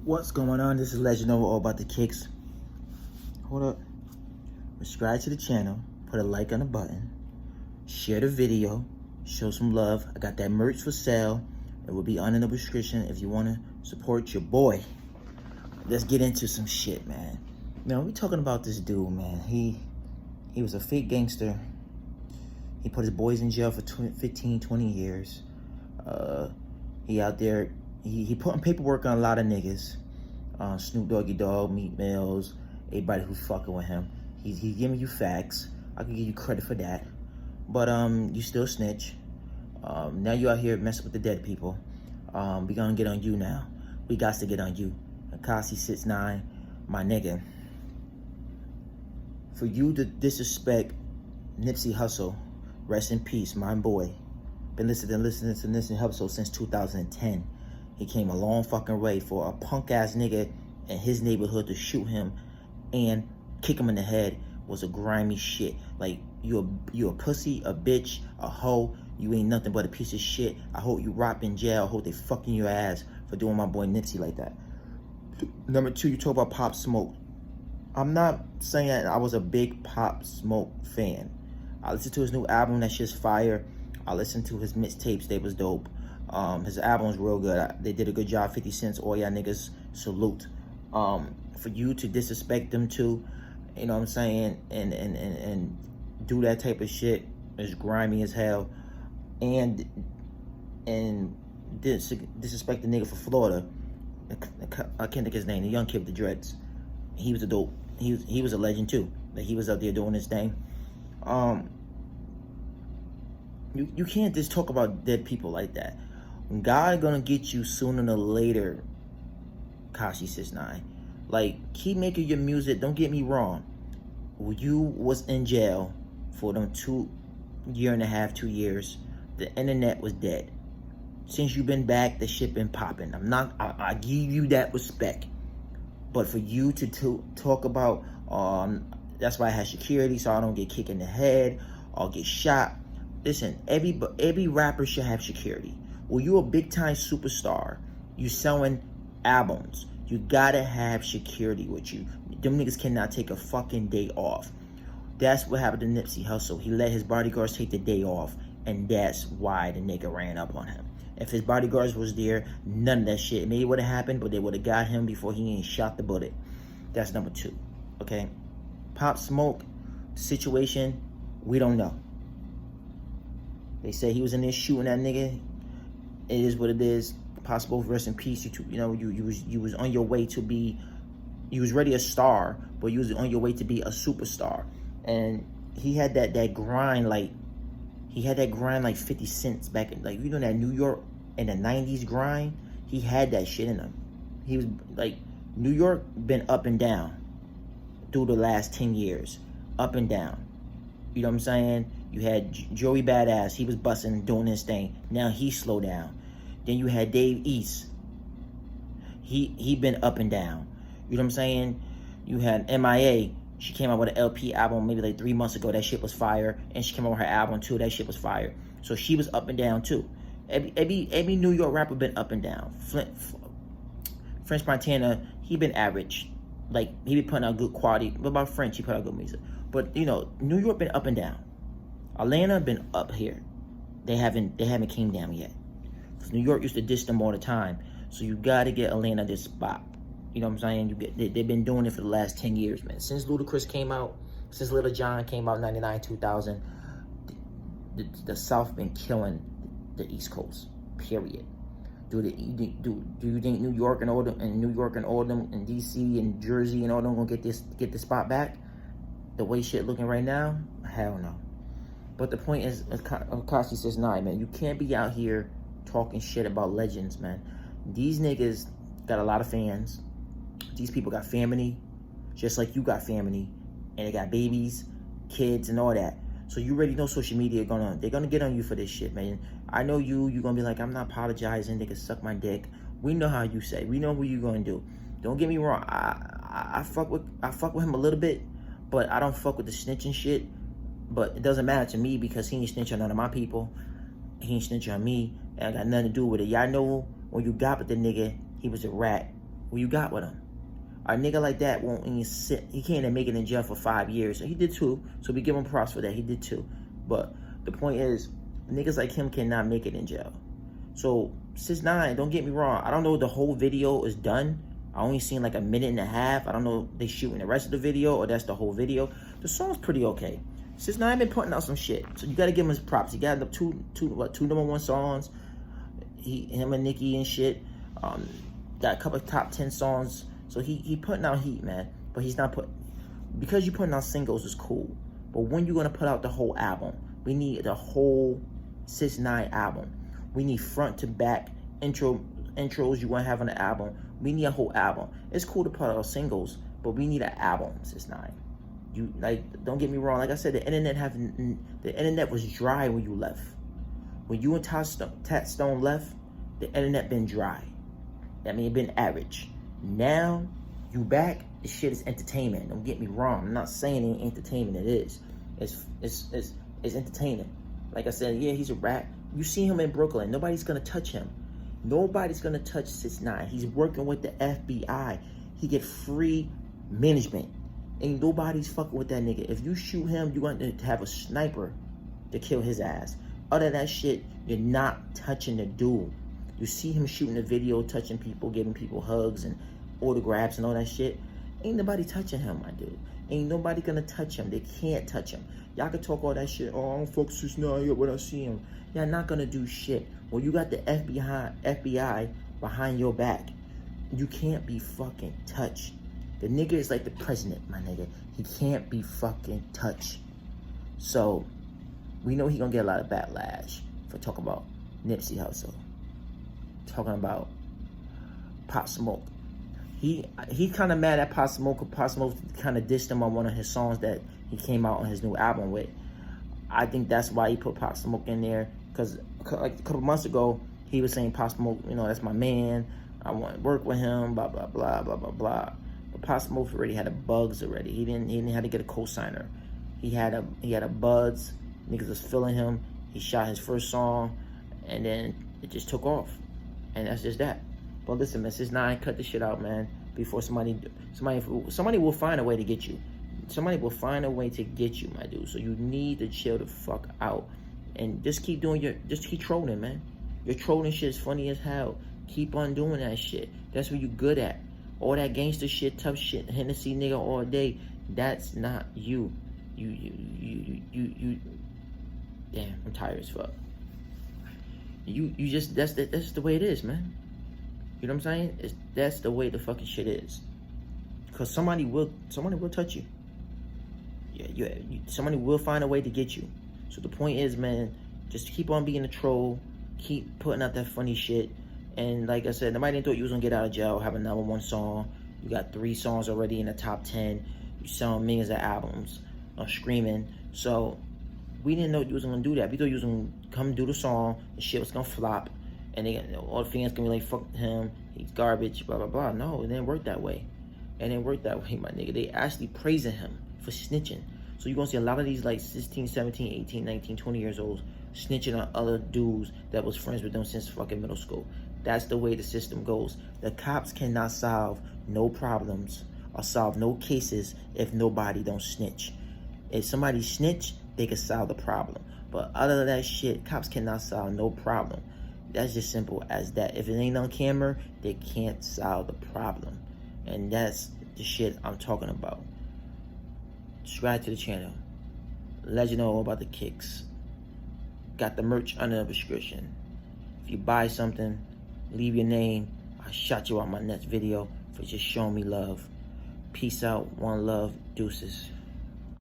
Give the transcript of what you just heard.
What's going on? This is Legend Over All About the Kicks. Hold up. Subscribe to the channel. Put a like on the button. Share the video. Show some love. I got that merch for sale. It will be under the description if you want to support your boy. Let's get into some shit, man. Now, we talking about this dude, man. He was a fake gangster. He put his boys in jail for 15, 20 years. He out there. He putting paperwork on a lot of niggas. Snoop Doggy Dogg, Meat Mills, everybody who's fucking with him. He's giving you facts. I can give you credit for that. But you still snitch. Now you out here messing with the dead people. We gonna get on you now. We got to get on you. Tekashi 6ix9ine, my nigga. For you to disrespect Nipsey Hussle, rest in peace, my boy. Been listening to Nipsey Hussle since 2010. He came a long fucking way for a punk ass nigga in his neighborhood to shoot him and kick him in the head was a grimy shit. Like, you a pussy, a bitch, a hoe. You ain't nothing but a piece of shit. I hope you rot in jail. I hope they fucking your ass for doing my boy Nipsey like that. Number two, you talk about Pop Smoke. I'm not saying I was a big Pop Smoke fan. I listened to his new album, that shit's fire. I listened to his mixtapes, they was dope. His album's real good. They did a good job. 50 cents, all y'all niggas, salute. For you to disrespect them too, you know what I'm saying, and do that type of shit is grimy as hell. And disrespect the nigga for Florida. I can't think his name. The young kid with the dreads. He was a dope. He was a legend too. Like, he was out there doing his thing. You can't just talk about dead people like that. God gonna get you sooner or later, Tekashi 6ix9ine. Like, keep making your music. Don't get me wrong. You was in jail for them 2 years. The internet was dead. Since you been back, the shit been popping. I give you that respect. But for you to talk about, that's why I have security so I don't get kicked in the head or get shot. Listen, every rapper should have security. Well, you a big time superstar. You selling albums. You gotta have security with you. Them niggas cannot take a fucking day off. That's what happened to Nipsey Hussle. He let his bodyguards take the day off, and that's why the nigga ran up on him. If his bodyguards was there, none of that shit maybe would have happened, but they would have got him before he ain't shot the bullet. That's number two. Okay? Pop Smoke situation, we don't know. They say he was in there shooting that nigga. It is what it is. Possible rest in peace. You was on your way to be, you was already a star, but you was on your way to be a superstar. And he had that grind like, he had that grind like 50 Cent back in, like, you know, that New York in the 90s grind. He had that shit in him. He was like, New York been up and down through the last 10 years, up and down. You know what I'm saying? You had Joey Badass. He was busting, doing his thing. Now he slowed down. Then you had Dave East. He been up and down. You know what I'm saying? You had MIA. She came out with an LP album maybe like 3 months ago. That shit was fire. And she came out with her album too. That shit was fire. So she was up and down too. Every New York rapper been up and down. French Montana, he been average. Like, he been putting out good quality. What about French? He put out good music. But, you know, New York been up and down. Atlanta been up here. They haven't came down yet. New York used to diss them all the time. So you gotta get Atlanta this spot. You know what I'm saying? They've been doing it for the last 10 years, man. Since Ludacris came out, since Little John came out 99, 2000, the South been killing the East Coast. Period. Do you think New York and all them and DC and Jersey and all them gonna get this spot back? The way shit looking right now, hell no. But the point is, Tekashi 6ix9ine, man, you can't be out here talking shit about legends, man. These niggas got a lot of fans. These people got family, just like you got family, and they got babies, kids, and all that. So you already know social media they're gonna get on you for this shit, man. I know you're gonna be like, I'm not apologizing, they can suck my dick. We know how you say. We know what you're gonna do. Don't get me wrong. I fuck with him a little bit, but I don't fuck with the snitching shit. But it doesn't matter to me because he ain't snitch on none of my people. He ain't snitch on me. And I got nothing to do with it. Y'all know when you got with the nigga, he was a rat. Who you got with him? A nigga like that won't even sit. He can't even make it in jail for 5 years. He did 2, so we give him props for that. He did 2. But the point is, niggas like him cannot make it in jail. So 6ix9ine, don't get me wrong. I don't know if the whole video is done. I only seen like a minute and a half. I don't know if they shooting the rest of the video or that's the whole video. The song's pretty okay. 6ix9ine been putting out some shit, so you gotta give him his props. He got two #1 songs. Him and Nicki and shit. Got a couple of top 10 songs. So he putting out heat, man. But he's not because you putting out singles is cool. But when you gonna put out the whole album? We need the whole 6ix9ine album. We need front to back intros you want to have on the album. We need a whole album. It's cool to put out singles, but we need an album, 6ix9ine. You don't get me wrong. Like I said, the internet was dry when you left. When you and Tat Stone left, the internet been dry. I mean, it been average. Now you back. The shit is entertainment. Don't get me wrong. I'm not saying it ain't entertainment. It is. It's entertaining. Like I said, yeah, he's a rat. You see him in Brooklyn. Nobody's gonna touch him. Nobody's gonna touch 6ix9ine. He's working with the FBI. He get free management. Ain't nobody's fucking with that nigga. If you shoot him, you want to have a sniper to kill his ass. Other than that shit, you're not touching the dude. You see him shooting the video, touching people, giving people hugs and autographs and all that shit. Ain't nobody touching him, my dude. Ain't nobody gonna touch him. They can't touch him. Y'all can talk all that shit. Oh, I don't fuck 6ix9ine when I see him. Y'all not gonna do shit. When you got the FBI behind your back, you can't be fucking touched. The nigga is like the president, my nigga. He can't be fucking touched. So, we know he gonna get a lot of backlash for talking about Nipsey Hussle. Talking about Pop Smoke. He kind of mad at Pop Smoke. Pop Smoke kind of dissed him on one of his songs that he came out on his new album with. I think that's why he put Pop Smoke in there. Because like a couple months ago, he was saying Pop Smoke, you know, that's my man. I want to work with him, blah, blah, blah, blah, blah, blah. But Pop Smoke already had a bugs already. He didn't have to get a co-signer. He had a buzz. Niggas was feeling him. He shot his first song, and then it just took off. And that's just that. But listen, man, 6ix9ine, cut the shit out, man. Before somebody will find a way to get you. Somebody will find a way to get you, my dude. So you need to chill the fuck out. And just keep trolling, man. Your trolling shit is funny as hell. Keep on doing that shit. That's what you good at. All that gangster shit, tough shit, Hennessy nigga all day. That's not you. You. Damn, I'm tired as fuck. You just that's the way it is, man. You know what I'm saying? That's the way the fucking shit is. Cause somebody will touch you. Yeah, somebody will find a way to get you. So the point is, man, just keep on being a troll. Keep putting out that funny shit. And like I said, nobody didn't thought you was gonna get out of jail, have a #1 song. You got 3 songs already in the top 10. You selling millions of albums, screaming. So we didn't know you was gonna do that. We thought you was gonna come do the song, the shit was gonna flop, and all the fans gonna be like, fuck him, he's garbage, blah, blah, blah. No, it didn't work that way. It didn't work that way, my nigga. They actually praising him for snitching. So you're gonna see a lot of these like 16, 17, 18, 19, 20 years old snitching on other dudes that was friends with them since fucking middle school. That's the way the system goes. The cops cannot solve no problems or solve no cases if nobody don't snitch. If somebody snitch, they can solve the problem. But other than that shit, cops cannot solve no problem. That's just simple as that. If it ain't on camera, they can't solve the problem. And that's the shit I'm talking about. Subscribe to the channel. Let you know all about the kicks. Got the merch under the description. If you buy something, leave your name. I'll shout you out my next video for just showing me love. Peace out. One love. Deuces.